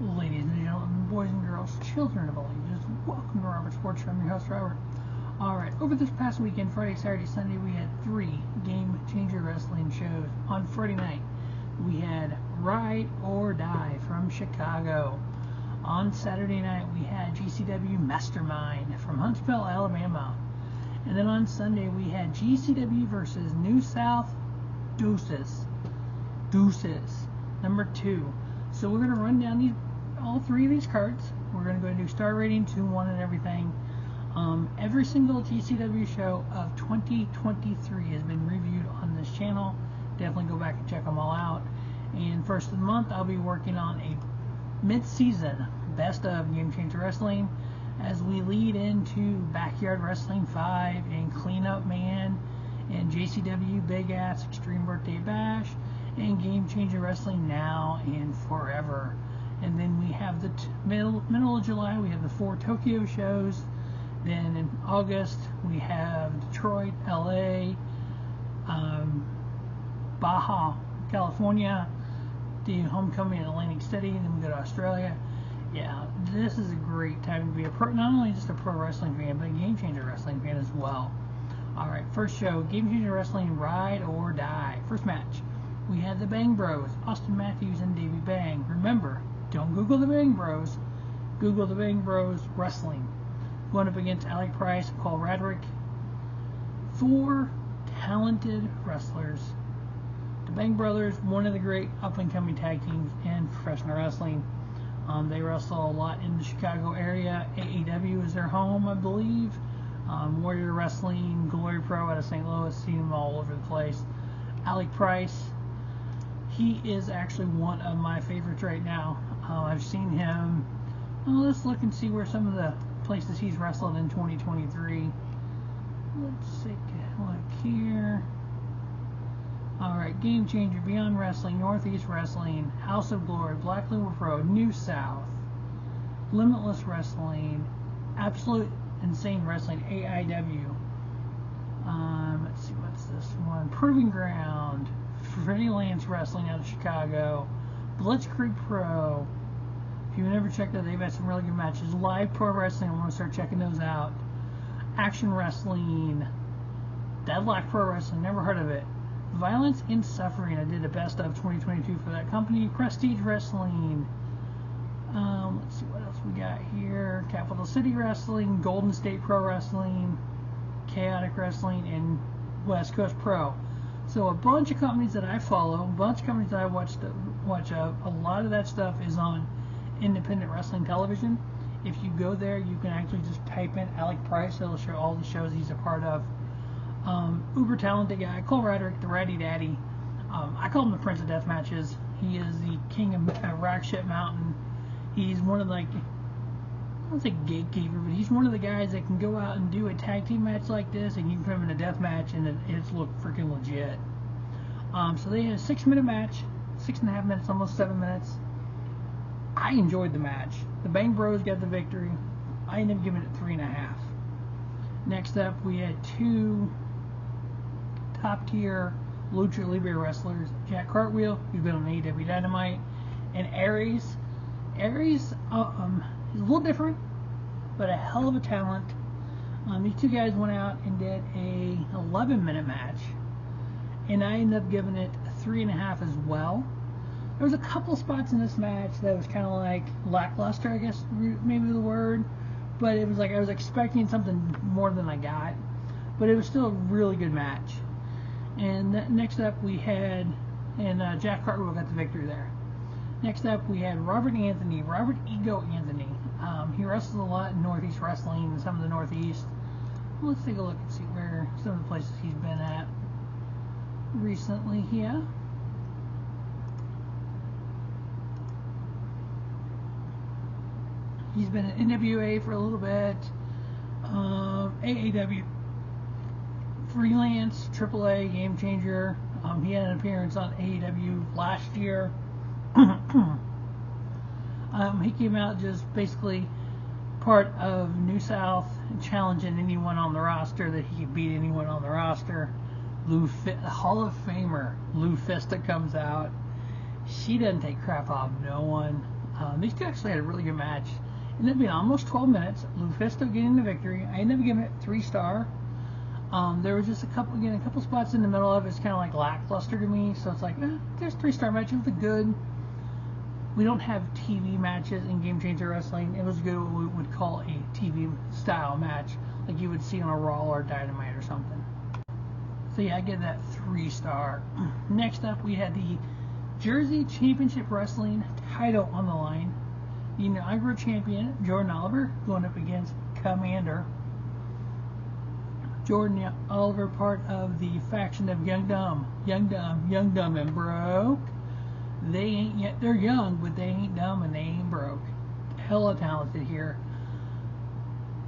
Ladies and gentlemen, boys and girls, children of all ages, welcome to Robert Sports Show. I'm your host, Robert. Alright, over this past weekend, Friday, Saturday, Sunday, we had 3 Game Changer Wrestling shows. On Friday night, we had Ride or Die from Chicago. On Saturday night, we had GCW Mastermind from Huntsville, Alabama. And then on Sunday, we had GCW versus New South Deuces, number 2. So we're going to run down all 3 of these cards. We're going to go and do star rating, 2, 1, and everything. Every single GCW show of 2023 has been reviewed on this channel. Definitely go back and check them all out. And first of the month, I'll be working on a mid-season best of Game Changer Wrestling as we lead into Backyard Wrestling 5 and Cleanup Man and JCW Big Ass Extreme Birthday Bash and Game Changer Wrestling Now and Forever. And then we have the middle of July, we have the 4 Tokyo shows. Then in August, we have Detroit, LA, Baja, California, the Homecoming in Atlantic City, and then we go to Australia. Yeah, this is a great time to be not only just a pro wrestling fan, but a Game Changer Wrestling fan as well. Alright, first show, Game Changer Wrestling Ride or Die. First match, we had the Bang Bros, Austin Matthews and Davey Bang. Remember, don't Google the Bang Bros, Google the Bang Bros Wrestling. Going up against Alec Price, Paul Radrick. 4 talented wrestlers. The Bang Brothers, one of the great up-and-coming tag teams in professional wrestling. They wrestle a lot in the Chicago area. AEW is their home, I believe. Warrior Wrestling, Glory Pro out of St. Louis, seen them all over the place. Alec Price, he is actually one of my favorites right now. I've seen him. Let's look and see where some of the places he's wrestled in 2023. Let's take a look here. Alright, Game Changer, Beyond Wrestling, Northeast Wrestling, House of Glory, Black Label Pro, New South, Limitless Wrestling, Absolute Insane Wrestling, AIW. Let's see, what's this one? Proving Ground, Freelance Wrestling out of Chicago, Blitzkrieg Pro. If you've never checked out, they've had some really good matches. Live Pro Wrestling, I'm going to start checking those out. Action Wrestling, Deadlock Pro Wrestling, never heard of it. Violence and Suffering, I did a best of 2022 for that company. Prestige Wrestling. Let's see what else we got here. Capital City Wrestling, Golden State Pro Wrestling, Chaotic Wrestling, and West Coast Pro. So a bunch of companies that I follow, a bunch of companies that I watch of. A lot of that stuff is on independent wrestling television. If you go there, you can actually just type in Alec Price. It'll show all the shows he's a part of. Uber talented guy, Cole Radrick, the Ratty Daddy. I call him the Prince of Death Matches. He is the king of Rock Shit Mountain. He's one of I don't say gatekeeper, but he's one of the guys that can go out and do a tag team match like this, and you can put him in a death match, and it's look freaking legit. So they had a 6-minute match, 6.5 minutes, almost 7 minutes. I enjoyed the match. The Bang Bros got the victory. I ended up giving it 3.5. Next up, we had 2 top-tier Lucha Libre wrestlers. Jack Cartwheel, who's been on AEW Dynamite, and Arez. Arez is a little different, but a hell of a talent. These 2 guys went out and did a 11-minute match, and I ended up giving it 3.5 as well. There was a couple spots in this match that was kind of like lackluster, I guess, maybe the word. But it was like I was expecting something more than I got. But it was still a really good match. And next up we had, and Jack Cartwheel got the victory there. Next up we had Robert Ego Anthony. He wrestles a lot in Northeast Wrestling and some of the Northeast. Let's take a look and see where some of the places he's been at recently here. He's been at NWA for a little bit, AAW, Freelance, AAA, Game Changer. He had an appearance on AEW last year. He came out just basically part of New South, challenging anyone on the roster that he could beat anyone on the roster. Hall of Famer LuFisto comes out. She doesn't take crap off no one. These two actually had a really good match. It ended up being almost 12 minutes. LuFisto getting the victory. I ended up giving it 3-star. There was just a couple spots in the middle of it. It's kind of like lackluster to me. So it's like, there's 3-star match. It was good. We don't have TV matches in Game Changer Wrestling. It was good what we would call a TV style match, like you would see on a Raw or Dynamite or something. So yeah, I give that 3-star. Next up, we had the Jersey Championship Wrestling title on the line. The inaugural champion, Jordan Oliver, going up against Komander. Jordan Oliver, part of the faction of Young Dumb, and Broke. They ain't yet. They're young, but they ain't dumb and they ain't broke. Hella talented here.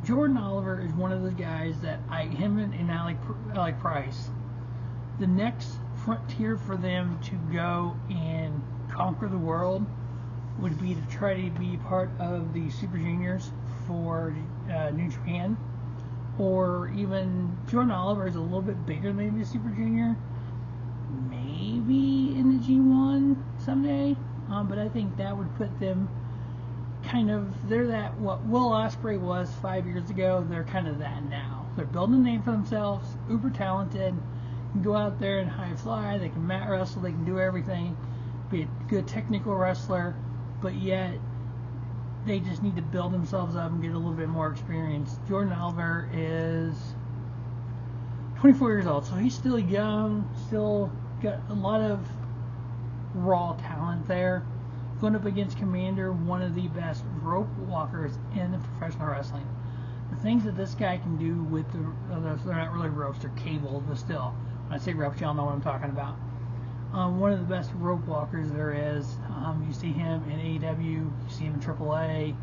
Jordan Oliver is one of the guys that him and Alec Price. The next frontier for them to go and conquer the world would be to try to be part of the Super Juniors for New Japan, or even Jordan Oliver is a little bit bigger than the Super Junior. Maybe in the G1 someday, but I think that would put them they're that what Will Ospreay was 5 years ago. They're kind of that now. They're building a name for themselves, uber talented, can go out there and high fly, they can mat wrestle, they can do everything, be a good technical wrestler, but yet they just need to build themselves up and get a little bit more experience. Jordan Oliver is 24 years old, so he's still young, still got a lot of raw talent there. Going up against Komander, one of the best rope walkers in the professional wrestling. The things that this guy can do with they're not really ropes, they're cables, but still, when I say ropes, y'all know what I'm talking about. One of the best rope walkers there is. You see him in AEW, you see him in AAA,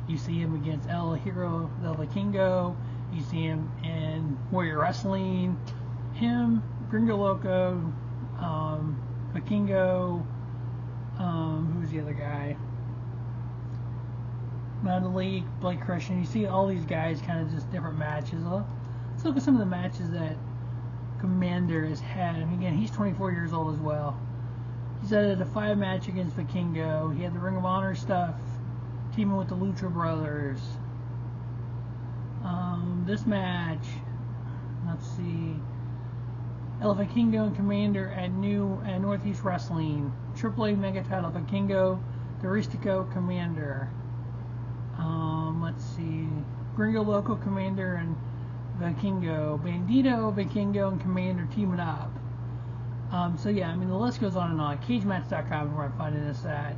you see him against El Hero del Vikingo, you see him in Warrior Wrestling, him, Gringo Loco, Vikingo, who's the other guy? Metalik, Blake Christian. You see all these guys kind of just different matches. Let's look at some of the matches that Komander has had. I mean, again, he's 24 years old as well. He's had a 5 match against Vikingo. He had the Ring of Honor stuff, teaming with the Lucha Brothers. This match, let's see, El Vikingo and Komander at Northeast Wrestling. AAA Mega Title, Vikingo, Doristico, Komander. Let's see, Gringo Loco, Komander, and Vikingo. Bandito, Vikingo, and Komander teaming up. So yeah, I mean, the list goes on and on. CageMatch.com is where I'm finding this at.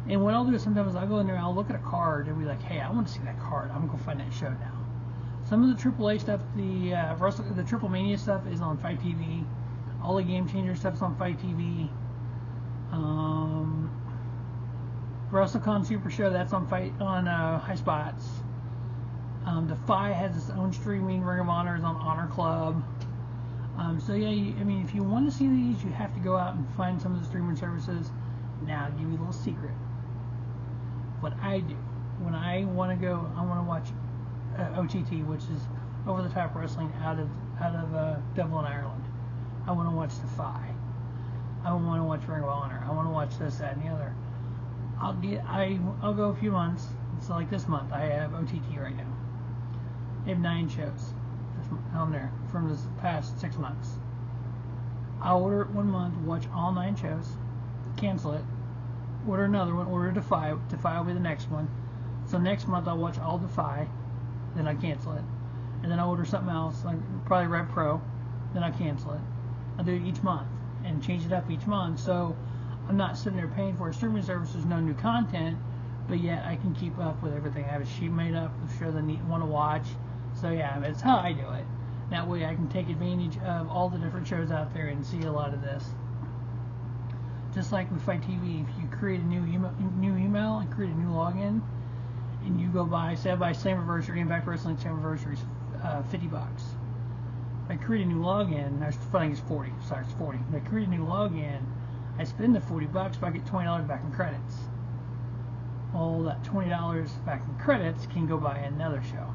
And what I'll do is sometimes I'll go in there and I'll look at a card and be like, hey, I want to see that card. I'm going to go find that show now. Some of the AAA stuff, the Triple Mania stuff is on Fight TV. All the Game Changer stuff is on Fight TV. WrestleCon Super Show, that's on High Spots. Defy has its own streaming. Ring of Honor is on Honor Club. So yeah, I mean, if you want to see these, you have to go out and find some of the streaming services. Now, I'll give you a little secret. What I do when I want to go, I want to watch OTT, which is Over the Top Wrestling out of Dublin, Ireland. I want to watch Defy. I want to watch Ring of Honor. I want to watch this, that, and the other. I'll go a few months. So like this month, I have OTT right now. I have 9 shows on there from this past 6 months. I'll order it 1 month, watch all 9 shows, cancel it, order another one, order Defy. Defy will be the next one. So next month I'll watch all Defy, then I cancel it. And then I'll order something else, like probably Rev Pro, then I cancel it. I'll do it each month and change it up each month. So I'm not sitting there paying for a streaming service, there's no new content, but yet I can keep up with everything. I have a sheet made up of shows I want to watch. So yeah, that's how I do it. That way I can take advantage of all the different shows out there and see a lot of this. Just like with Fight TV, if you create a new email and create a new login, and you go by, say I buy Slammiversary, Impact Wrestling Slammiversary, $50. If I create a new login, I think it's 40. Sorry, it's 40. If I create a new login, I spend the $40, but I get $20 back in credits. Well, that $20 back in credits can go buy another show.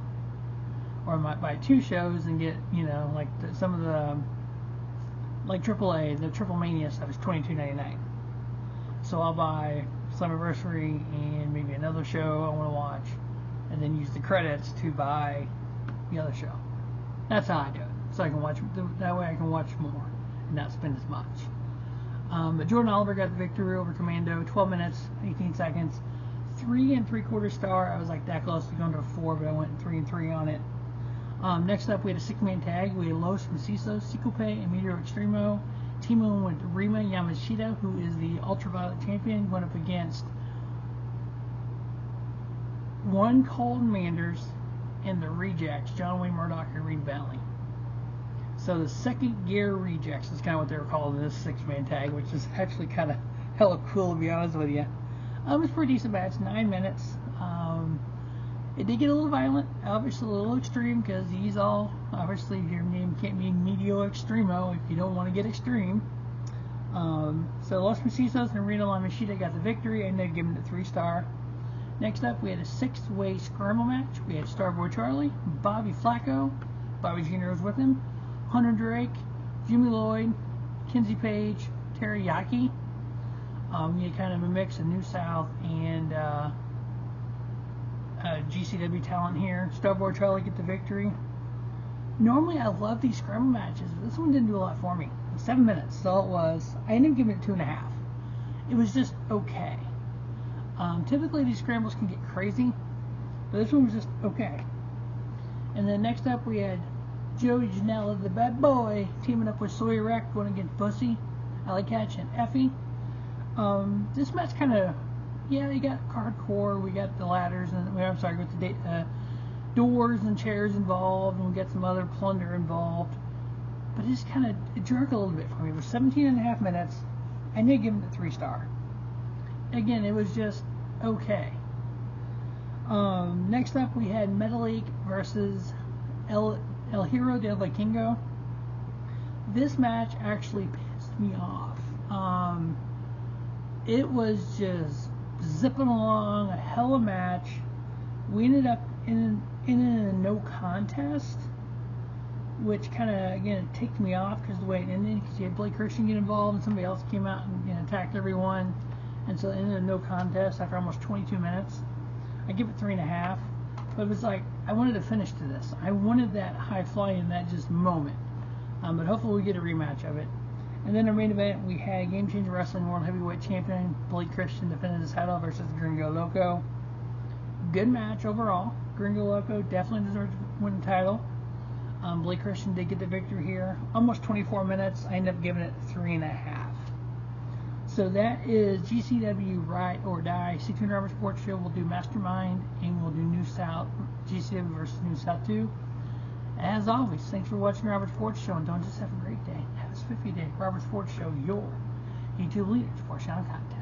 Or I might buy 2 shows and get, like some of the, like AAA, the Triple Mania stuff is $22.99. So I'll buy Slammiversary and maybe another show I want to watch, and then use the credits to buy the other show. That's how I do it. So I can watch, that way I can watch more and not spend as much. But Jordan Oliver got the victory over Commando, 12 minutes, 18 seconds, 3 3/4 star. I was like that close to going to a 4, but I went 3 3 on it. Next up, we had a 6-man tag. We had Los Macizos, Ciclope, and Miedo Xtremo. Teaming with Rina Yamashita, who is the Ultraviolet champion, went up against one called Manders and the Rejects, John Wayne Murdoch and Reed Bentley. So the second gear Rejects is kind of what they were called in this 6-man tag, which is actually kind of hella cool, to be honest with you. It was a pretty decent match, 9 minutes. It did get a little violent, obviously a little extreme, because he's all, obviously your name can't be Miedo Xtremo if you don't want to get extreme. So Los Macizos and Rina Yamashita got the victory, and they're giving it 3-star. Next up, we had a 6-way scramble match. We had Starboy Charlie, Bobby Flaco, Bobby Jr. was with him, Hunter Drake, Jimmy Lloyd, Kenzie Paige, Terry Yaki. You had kind of a mix of New South and GCW talent here. Starboy Charlie get the victory. Normally I love these scramble matches, but this one didn't do a lot for me. 7 minutes, that's all it was. I ended up giving it 2.5. It was just okay. Typically these scrambles can get crazy, but this one was just okay. And then next up we had Joey Janela, the bad boy, teaming up with Sawyer going against BUSSY, Alec, Katch, and Effy. This match kind of, yeah, they got hardcore. We got the ladders, and I'm sorry, with the doors and chairs involved, and we got some other plunder involved. But it just kind of jerked a little bit for me. It was 17.5 minutes. I did give it a 3-star. Again, it was just okay. Next up, we had Metalik versus El Hero del Vikingo. This match actually pissed me off. It was just zipping along, a hell of a match. We ended up in a no contest, which kind of, again, ticked me off because the way it ended, because you had Blake Christian get involved and somebody else came out and attacked everyone, and so it ended in no contest after almost 22 minutes. I give it 3.5, but it was like, I wanted to finish to this. I wanted that high flying, that just moment. But hopefully we get a rematch of it. And then our main event, we had Game Changer Wrestling World Heavyweight Champion Blake Christian defending his title versus Gringo Loco. Good match overall. Gringo Loco definitely deserves to win the title. Blake Christian did get the victory here. Almost 24 minutes. I ended up giving it 3.5. So that is GCW Ride or Die 16 Rubber Sports Show. We'll do Mastermind and we'll do New South, GCW versus New South 2. As always, thanks for watching Robert Sports Show, and don't just have a great day. Have a spiffy day. Robert Sports Show, your YouTube leader for channel content.